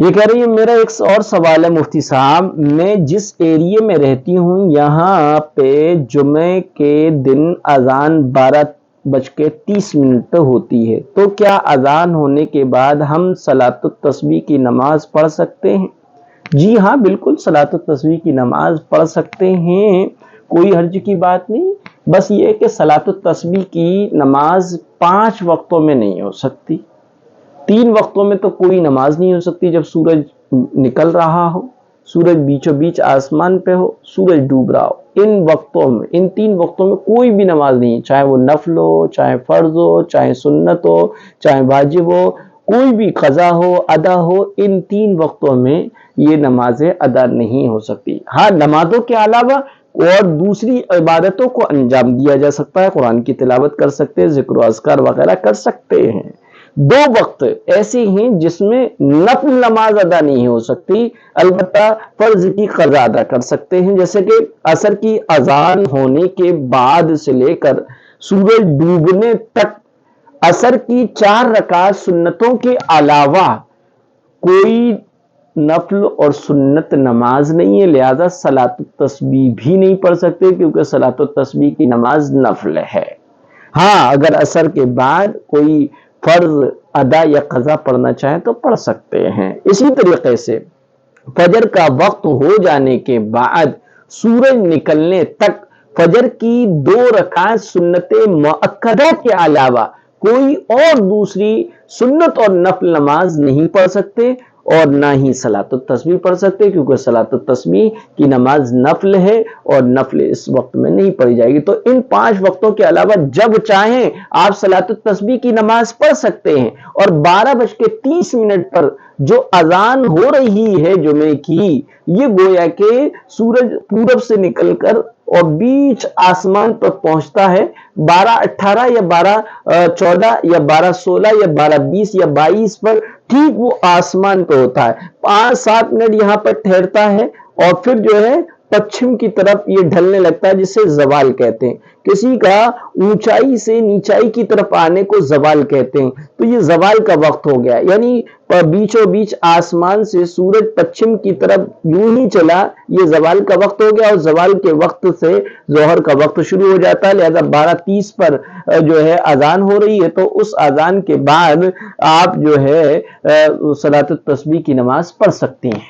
یہ کہہ رہی ہے میرا ایک اور سوال ہے مفتی صاحب، میں جس ایریے میں رہتی ہوں یہاں پہ جمعے کے دن اذان 12:30 پہ ہوتی ہے، تو کیا اذان ہونے کے بعد ہم صلاۃ التسبیح کی نماز پڑھ سکتے ہیں؟ جی ہاں، بالکل صلاۃ التسبیح کی نماز پڑھ سکتے ہیں، کوئی حرج کی بات نہیں۔ بس یہ کہ صلاۃ التسبیح کی نماز 5 وقتوں میں نہیں ہو سکتی، 3 وقتوں میں تو کوئی نماز نہیں ہو سکتی۔ جب سورج نکل رہا ہو، سورج بیچوں بیچ آسمان پہ ہو، سورج ڈوب رہا ہو، ان وقتوں میں، ان 3 وقتوں میں کوئی بھی نماز نہیں، چاہے وہ نفل ہو، چاہے فرض ہو، چاہے سنت ہو، چاہے واجب ہو، کوئی بھی قضا ہو، ادا ہو، ان 3 وقتوں میں یہ نمازیں ادا نہیں ہو سکتی۔ ہاں، نمازوں کے علاوہ اور دوسری عبادتوں کو انجام دیا جا سکتا ہے، قرآن کی تلاوت کر سکتے ہیں، ذکر و اذکار وغیرہ کر سکتے ہیں۔ 2 وقت ایسے ہیں جس میں نفل نماز ادا نہیں ہو سکتی، البتہ فرض کی قضا ادا کر سکتے ہیں، جیسے کہ عصر کی اذان ہونے کے بعد سے لے کر سورج ڈوبنے تک عصر کی 4 رکعت سنتوں کے علاوہ کوئی نفل اور سنت نماز نہیں ہے، لہذا صلاۃ التسبیح بھی نہیں پڑھ سکتے، کیونکہ صلاۃ التسبیح کی نماز نفل ہے۔ ہاں، اگر عصر کے بعد کوئی فرض ادا یا قضا پڑھنا چاہیں تو پڑھ سکتے ہیں۔ اسی طریقے سے فجر کا وقت ہو جانے کے بعد سورج نکلنے تک فجر کی 2 رکعت سنت مؤکدہ کے علاوہ کوئی اور دوسری سنت اور نفل نماز نہیں پڑھ سکتے، اور نہ ہی صلاۃ التسبیح پڑھ سکتے، کیونکہ صلاۃ التسبیح کی نماز نفل ہے اور نفل اس وقت میں نہیں پڑھی جائے گی۔ تو ان 5 وقتوں کے علاوہ جب چاہیں آپ صلاۃ التسبیح کی نماز پڑھ سکتے ہیں، اور 12:30 پر جو اذان ہو رہی ہے جمعے کی، یہ گویا کہ سورج پورب سے نکل کر اور بیچ آسمان پر پہنچتا ہے 12:18 یا 12:14 یا 12:16 یا 12:20 یا 22 پر، ٹھیک وہ آسمان پہ ہوتا ہے، 5-7 منٹ یہاں پر ٹھہرتا ہے اور پھر جو ہے پچھم کی طرف یہ ڈھلنے لگتا ہے، جسے زوال کہتے ہیں۔ کسی کا اونچائی سے نیچائی کی طرف آنے کو زوال کہتے ہیں، تو یہ زوال کا وقت ہو گیا، یعنی بیچوں بیچ آسمان سے سورج پچھم کی طرف یوں ہی چلا، یہ زوال کا وقت ہو گیا، اور زوال کے وقت سے ظہر کا وقت شروع ہو جاتا ہے، لہذا 12:30 پر جو ہے اذان ہو رہی ہے، تو اس اذان کے بعد آپ جو ہے صلاۃ التسبیح کی نماز پڑھ سکتے ہیں۔